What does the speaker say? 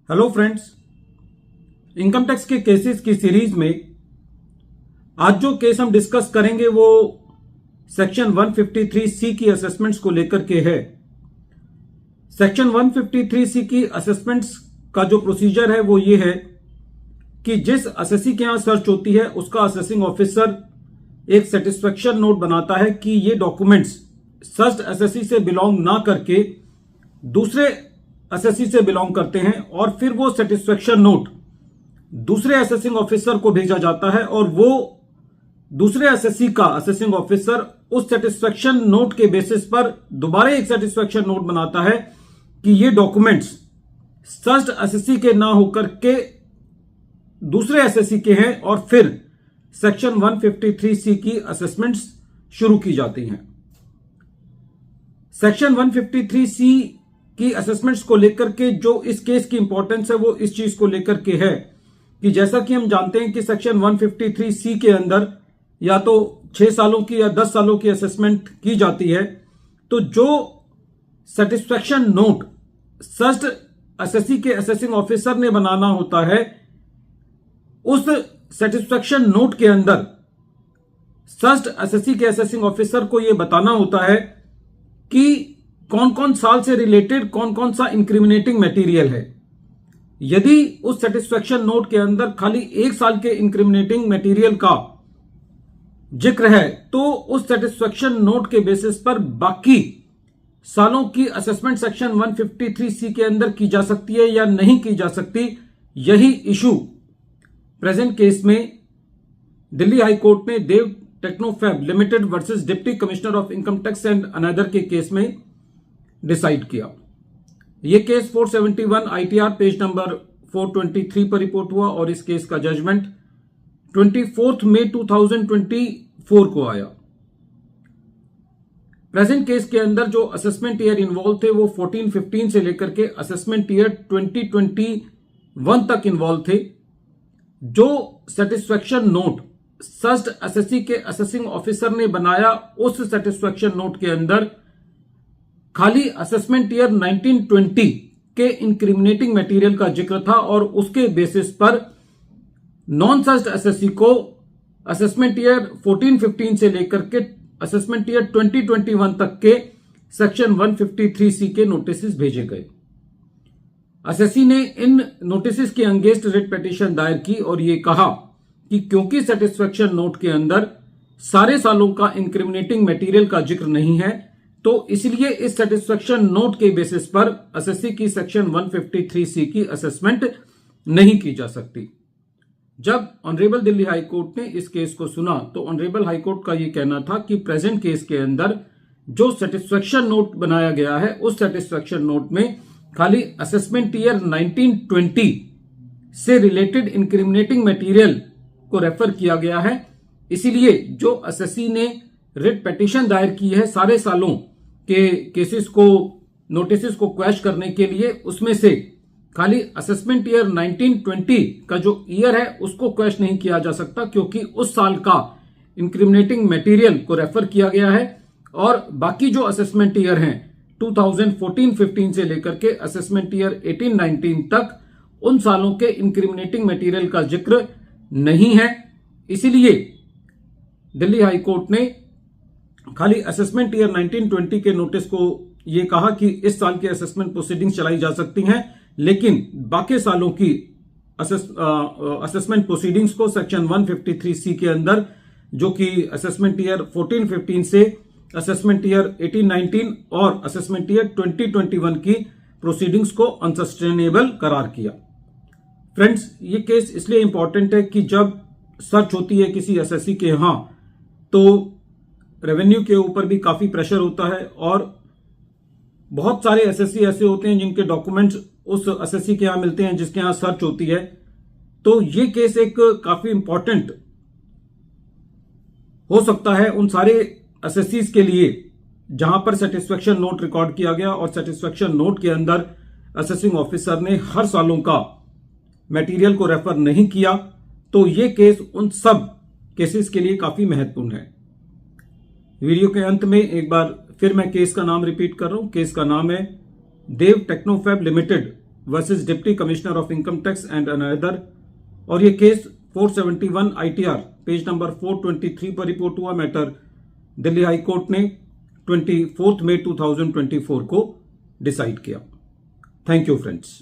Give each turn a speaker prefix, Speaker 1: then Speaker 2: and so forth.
Speaker 1: Hello friends, income tax के cases की series में आज जो केस हम डिस्कस करेंगे वो सेक्शन 153 सी की असेसमेंट्स को लेकर के है। सेक्शन 153 सी की असेसमेंट्स का जो प्रोसीजर है वो ये है कि जिस असेसी के यहां सर्च होती है उसका असेसिंग ऑफिसर एक सेटिस्फेक्शन नोट बनाता है कि ये डॉक्यूमेंट्स सर्च असेसी से बिलोंग ना करके दूसरे असेसी से बिलोंग करते हैं, और फिर वो सेटिस्फेक्शन नोट दूसरे असेसिंग ऑफिसर को भेजा जाता है और वो दूसरे असेसी का असेसिंग ऑफिसर उस सेटिस्फेक्शन नोट के बेसिस पर दोबारा एक सेटिस्फेक्शन नोट बनाता है कि ये डॉक्यूमेंट्स सर्च असेसी के ना होकर के दूसरे एसएससी के हैं, और फिर सेक्शन 153 सी की असेसमेंट्स शुरू की जाती हैं। सेक्शन 153 सी की असेसमेंट्स को लेकर के जो इस केस की इंपॉर्टेंस है वो इस चीज को लेकर के है कि जैसा कि हम जानते हैं कि सेक्शन 153 सी के अंदर या तो 6 सालों की या 10 सालों की असेसमेंट की जाती है, तो जो सेटिस्फेक्शन नोट सर्च असेसी के असेसिंग ऑफिसर ने बनाना होता है, उस सेटिस्फेक्शन नोट के अंदर सर्च असेसी के असेसिंग ऑफिसर को यह बताना होता है कि कौन कौन साल से रिलेटेड कौन कौन सा इंक्रिमिनेटिंग मटेरियल है। यदि उस सेटिस्फेक्शन नोट के अंदर खाली 1 साल के इंक्रिमिनेटिंग मटेरियल का जिक्र है तो उस सेटिस्फेक्शन नोट के बेसिस पर बाकी सालों की असेसमेंट सेक्शन 153 सी के अंदर की जा सकती है या नहीं की जा सकती। यही इशू प्रेजेंट केस में दिल्ली हाई कोर्ट ने Dev Technofab limited versus deputy commissioner of income tax and another के केस में डिसाइड किया। यह केस 471 आईटीआर पेज नंबर 423 पर रिपोर्ट हुआ और इस केस का जजमेंट 24 मई 2024 को आया। प्रेजेंट केस के अंदर जो असेसमेंट ईयर इन्वॉल्व थे वो 14-15 से लेकर के असेसमेंट ईयर 2021 तक इन्वॉल्व थे। जो सेटिस्फेक्शन नोट सर्च असेसी के असेसिंग ऑफिसर ने बनाया, उस सेटिस्फेक्शन नोट के अंदर खाली असेसमेंट ईयर 1920 के इंक्रिमिनेटिंग मटेरियल का जिक्र था, और उसके बेसिस पर नॉन सर्च असेसी को असेसमेंट ईयर 14-15 से लेकर के असेसमेंट ईयर 2021 तक के सेक्शन 153 सी के नोटिस भेजे गए। असेसी ने इन नोटिस के अगेंस्ट रिट पिटीशन दायर की और यह कहा कि क्योंकि सेटिस्फेक्शन नोट के अंदर सारे सालों का इंक्रिमिनेटिंग मटेरियल का जिक्र नहीं है, तो इसलिए इस सेटिस्फेक्शन नोट के बेसिस पर असेसी की सेक्शन 153 सी की असेसमेंट नहीं की जा सकती। जब ऑनरेबल दिल्ली हाई कोर्ट ने इस केस को सुना तो ऑनरेबल हाई कोर्ट का यह कहना था कि प्रेजेंट केस के अंदर जो सेटिस्फेक्शन नोट बनाया गया है, उस सेटिस्फेक्शन नोट में खाली असेसमेंट ईयर 1920 से रिलेटेड इंक्रिमिनेटिंग मटेरियल को रेफर किया गया है। इसीलिए जो असेसी ने रिट पिटीशन दायर की है सारे सालों के केसेस को नोटिस को क्वैश करने के लिए, उसमें से खाली असेसमेंट ईयर 1920 का जो ईयर है उसको क्वैश नहीं किया जा सकता, क्योंकि उस साल का इंक्रिमिनेटिंग मटेरियल को रेफर किया गया है, और बाकी जो असेसमेंट ईयर हैं 2014-15 से लेकर के असेसमेंट ईयर 18-19 तक उन सालों के इंक्रिमिनेटिंग मटेरियल का जिक्र नहीं है। इसीलिए दिल्ली हाई कोर्ट ने खाली असेसमेंट ईयर 1920 के नोटिस को यह कहा कि इस साल की असेसमेंट प्रोसीडिंग्स चलाई जा सकती हैं, लेकिन बाकी सालों की असेसमेंट प्रोसीडिंग्स को सेक्शन 153 सी के अंदर, जो कि असेसमेंट ईयर 14-15 से असेसमेंट ईयर 18-19 और असेसमेंट ईयर 2021 की प्रोसीडिंग्स को अनसस्टेनेबल करार किया। फ्रेंड्स, ये केस इसलिए इंपॉर्टेंट है कि जब सर्च होती है किसी एसएससी के यहां तो रेवेन्यू के ऊपर भी काफी प्रेशर होता है, और बहुत सारे एसएससी ऐसे होते हैं जिनके डॉक्यूमेंट्स उस एसएससी के यहां मिलते हैं जिसके यहां सर्च होती है। तो ये केस एक काफी इंपॉर्टेंट हो सकता है उन सारे एसएससीज के लिए जहां पर सेटिस्फेक्शन नोट रिकॉर्ड किया गया और सेटिस्फेक्शन नोट के अंदर असेसिंग ऑफिसर ने हर सालों का मटेरियल को रेफर नहीं किया। तो ये केस उन सब केसेस के लिए काफी महत्वपूर्ण है। वीडियो के अंत में एक बार फिर मैं केस का नाम रिपीट कर रहा हूं। केस का नाम है Dev Technofab limited versus deputy commissioner of income tax and another, और ये केस 471 ITR पेज नंबर 423 पर रिपोर्ट हुआ। मैटर दिल्ली हाई कोर्ट ने 24 मई 2024 को डिसाइड किया। Thank you friends.